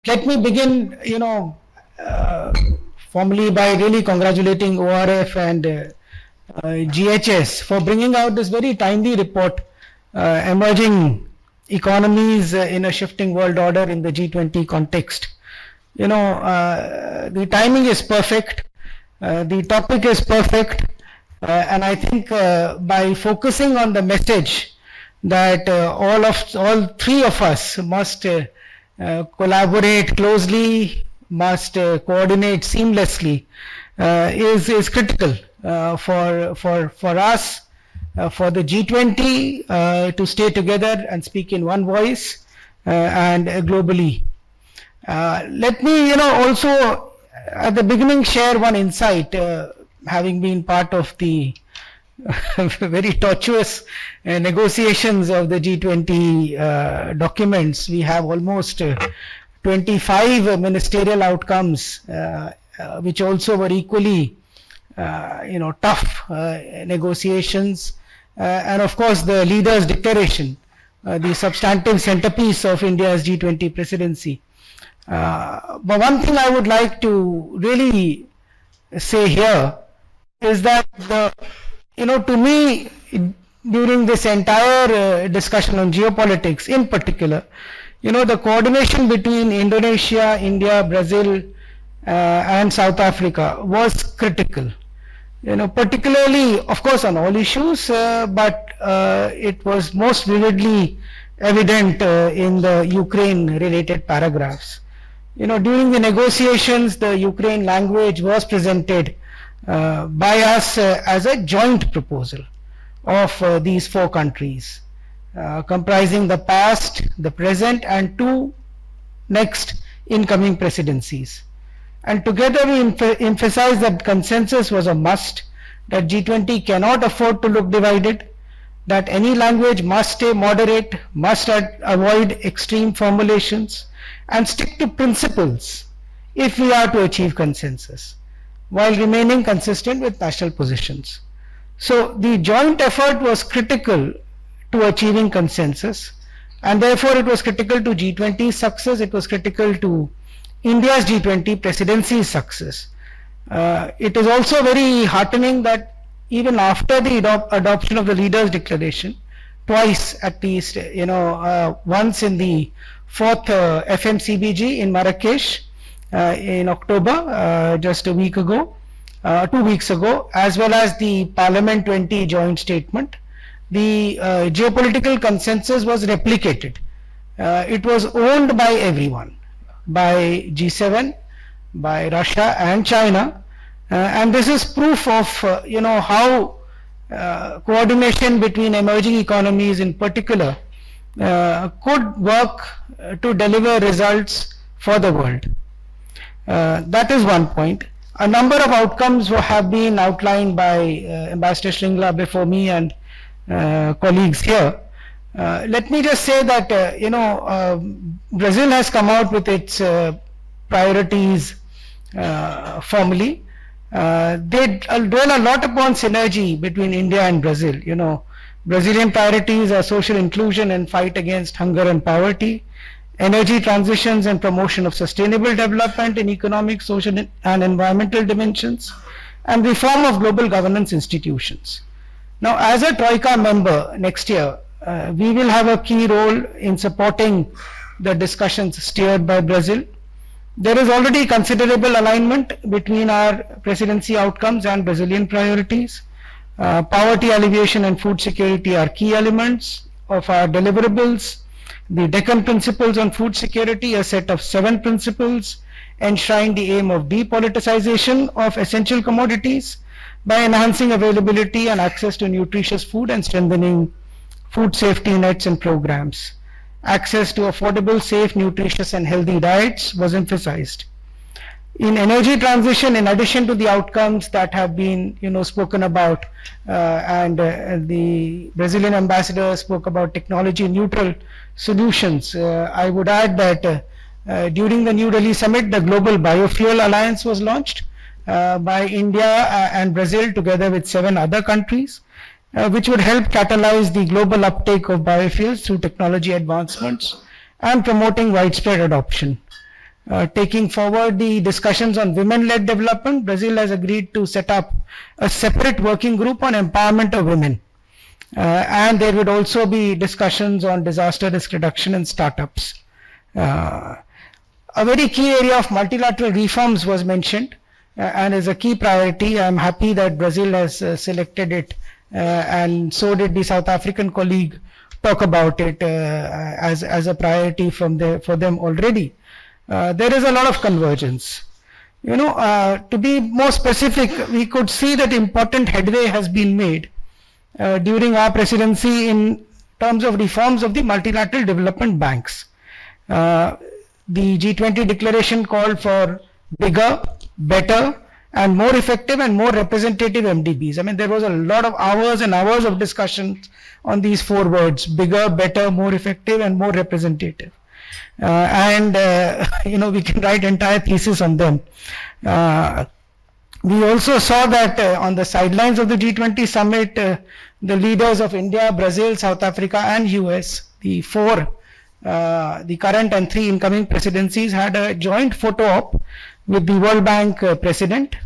Let me begin, formally by really congratulating ORF and GHS for bringing out this very timely report, Emerging Economies in a Shifting World Order in the G20 context. The timing is perfect, the topic is perfect, and I think by focusing on the message that all three of us must collaborate closely, must coordinate seamlessly, is critical for us, for the G20 to stay together and speak in one voice and globally. Let me, also at the beginning share one insight, having been part of the very tortuous negotiations of the G20 documents. We have almost 25 ministerial outcomes, which also were equally, tough negotiations. And of course, the leaders' declaration, the substantive centerpiece of India's G20 presidency. But one thing I would like to really say here is that to me, during this entire discussion on geopolitics in particular, the coordination between Indonesia, India, Brazil, and South Africa was critical. Particularly, of course, on all issues, but it was most vividly evident in the Ukraine-related paragraphs. During the negotiations, the Ukraine language was presented by us as a joint proposal of these four countries, comprising the past, the present, and two next incoming presidencies. And together we emphasize that consensus was a must, that G20 cannot afford to look divided, that any language must stay moderate, must avoid extreme formulations, and stick to principles if we are to achieve consensus, while remaining consistent with national positions. So the joint effort was critical to achieving consensus, and therefore it was critical to G20's success, it was critical to India's G20 presidency's success. It is also very heartening that even after the adoption of the leaders' declaration, twice at least, once in the fourth FMCBG in Marrakesh in October, just a week ago, 2 weeks ago, as well as the Parliament 20 joint statement, the geopolitical consensus was replicated. It was owned by everyone, by G7, by Russia and China, and this is proof of how coordination between emerging economies in particular could work to deliver results for the world. That is one point. A number of outcomes have been outlined by Ambassador Shringla before me and colleagues here. Let me just say that Brazil has come out with its priorities formally. They dwell a lot upon synergy between India and Brazil. Brazilian priorities are social inclusion and fight against hunger and poverty, energy transitions and promotion of sustainable development in economic, social and environmental dimensions, and reform of global governance institutions. Now, as a Troika member next year, we will have a key role in supporting the discussions steered by Brazil. There is already considerable alignment between our presidency outcomes and Brazilian priorities. Poverty alleviation and food security are key elements of our deliverables. The Deccan Principles on Food Security, a set of 7 principles, enshrine the aim of depoliticization of essential commodities by enhancing availability and access to nutritious food and strengthening food safety nets and programs. Access to affordable, safe, nutritious and healthy diets was emphasized. In energy transition, in addition to the outcomes that have been spoken about, and the Brazilian ambassador spoke about technology neutral solutions, I would add that during the New Delhi summit, the Global Biofuel Alliance was launched by India and Brazil together with 7 other countries, which would help catalyze the global uptake of biofuels through technology advancements and promoting widespread adoption. taking forward the discussions on women-led development, Brazil has agreed to set up a separate working group on empowerment of women. And there would also be discussions on disaster risk reduction and startups. A very key area of multilateral reforms was mentioned and is a key priority. I'm happy that Brazil has selected it and so did the South African colleague talk about it as a priority for them already. There is a lot of convergence. To be more specific, we could see that important headway has been made during our presidency in terms of reforms of the multilateral development banks. The G20 declaration called for bigger, better, and more effective and more representative MDBs. I mean, there was a lot of hours and hours of discussion on these four words: bigger, better, more effective, and more representative. We can write entire thesis on them. We also saw that on the sidelines of the G20 summit, the leaders of India, Brazil, South Africa, and US, the current and 3 incoming presidencies, had a joint photo op with the World Bank president,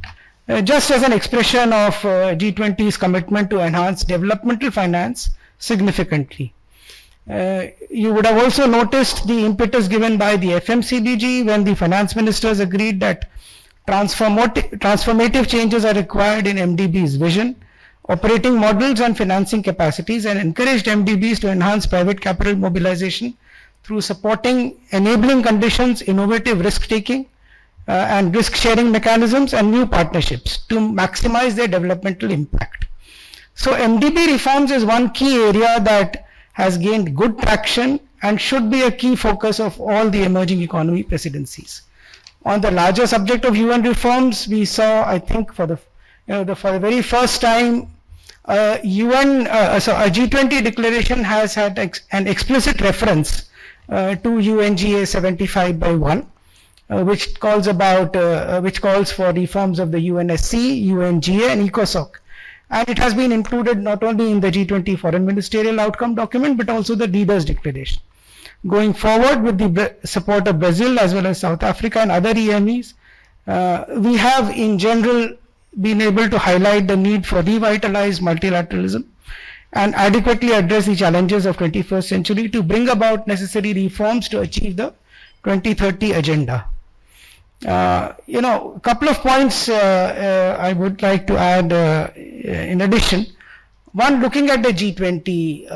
just as an expression of G20's commitment to enhance developmental finance significantly. You would have also noticed the impetus given by the FMCBG when the finance ministers agreed that transformative changes are required in MDB's vision, operating models and financing capacities, and encouraged MDBs to enhance private capital mobilization through supporting enabling conditions, innovative risk-taking and risk-sharing mechanisms and new partnerships to maximize their developmental impact. So MDB reforms is one key area that has gained good traction and should be a key focus of all the emerging economy presidencies. On the larger subject of UN reforms, we saw, I think, for the very first time, a G20 declaration has had an explicit reference to UNGA 75/1, which calls for reforms of the UNSC, UNGA, and ECOSOC. And it has been included not only in the G20 Foreign Ministerial Outcome document, but also the Leaders' Declaration. Going forward with the support of Brazil as well as South Africa and other EMEs, we have in general been able to highlight the need for revitalized multilateralism and adequately address the challenges of 21st century to bring about necessary reforms to achieve the 2030 agenda. A couple of points I would like to add in addition. One, looking at the G20,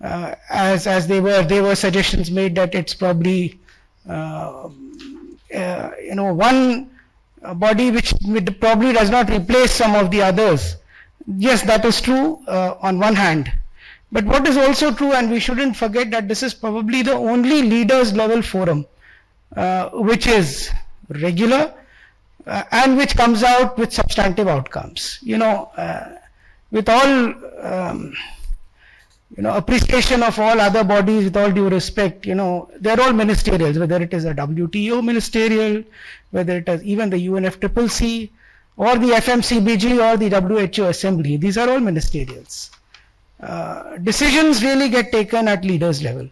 as there were suggestions made that it's probably one body which probably does not replace some of the others. Yes, that is true on one hand, but what is also true, and we shouldn't forget, that this is probably the only leaders level forum which is regular and which comes out with substantive outcomes. With all appreciation of all other bodies, with all due respect, they're all ministerials, whether it is a WTO ministerial, whether it is even the UNFCCC, or the FMCBG, or the WHO Assembly. These are all ministerials. Decisions really get taken at leaders level.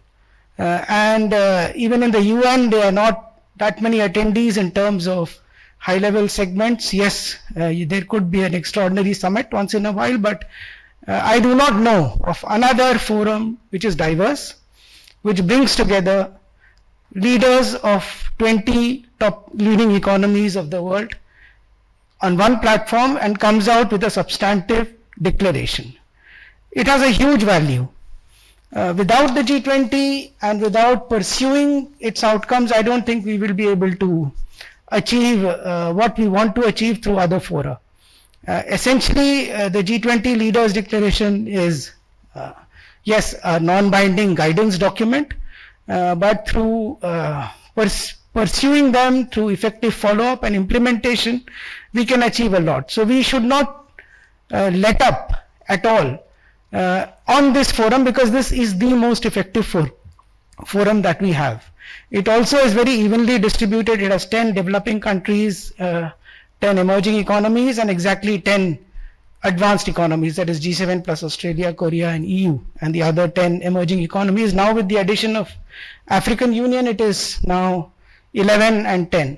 Even in the UN, there are not that many attendees in terms of high-level segments. Yes, there could be an extraordinary summit once in a while, but I do not know of another forum which is diverse, which brings together leaders of 20 top leading economies of the world on one platform and comes out with a substantive declaration. It has a huge value. Without the G20 and without pursuing its outcomes, I don't think we will be able to achieve what we want to achieve through other fora. Essentially, the G20 Leaders Declaration is, yes, a non-binding guidance document, but through pursuing them through effective follow-up and implementation, we can achieve a lot. So we should not let up at all on this forum, because this is the most effective forum that we have. It also is very evenly distributed. It has 10 developing countries, 10 emerging economies, and exactly 10 advanced economies, that is G7 plus Australia, Korea, and EU, and the other 10 emerging economies. Now with the addition of African Union, it is now 11 and 10.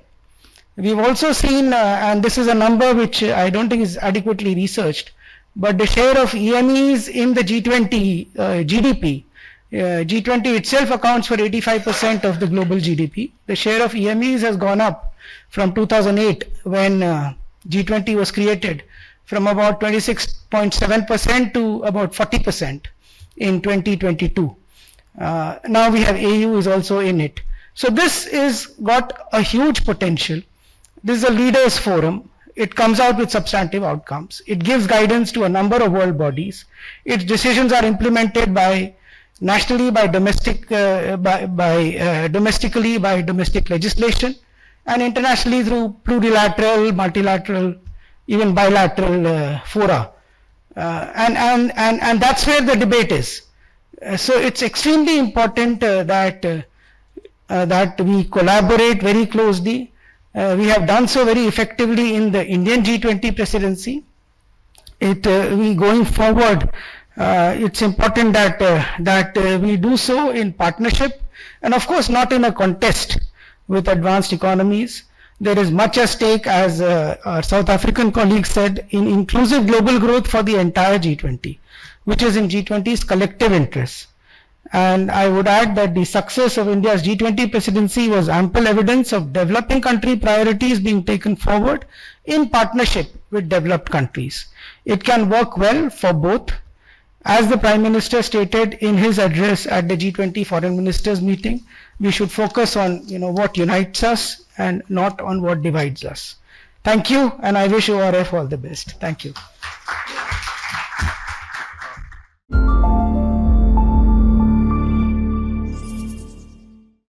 We've also seen, and this is a number which I don't think is adequately researched, but the share of EMEs in the G20 GDP, G20 itself accounts for 85% of the global GDP. The share of EMEs has gone up from 2008 when G20 was created, from about 26.7% to about 40% in 2022. Now we have AU is also in it. So this is got a huge potential. This is a leaders forum. It comes out with substantive outcomes. It gives guidance to a number of world bodies. Its decisions are implemented by nationally, by domestic, domestically by domestic legislation, and internationally through plurilateral, multilateral, even bilateral fora. And that's where the debate is. So it's extremely important that we collaborate very closely. We have done so very effectively in the Indian G20 presidency. We going forward, it's important that we do so in partnership, and of course not in a contest with advanced economies. There is much at stake, as our South African colleague said, in inclusive global growth for the entire G20, which is in G20's collective interest. And I would add that the success of India's G20 presidency was ample evidence of developing country priorities being taken forward in partnership with developed countries. It can work well for both. As the Prime Minister stated in his address at the G20 Foreign Ministers meeting, we should focus on what unites us and not on what divides us. Thank you, and I wish ORF all the best. Thank you.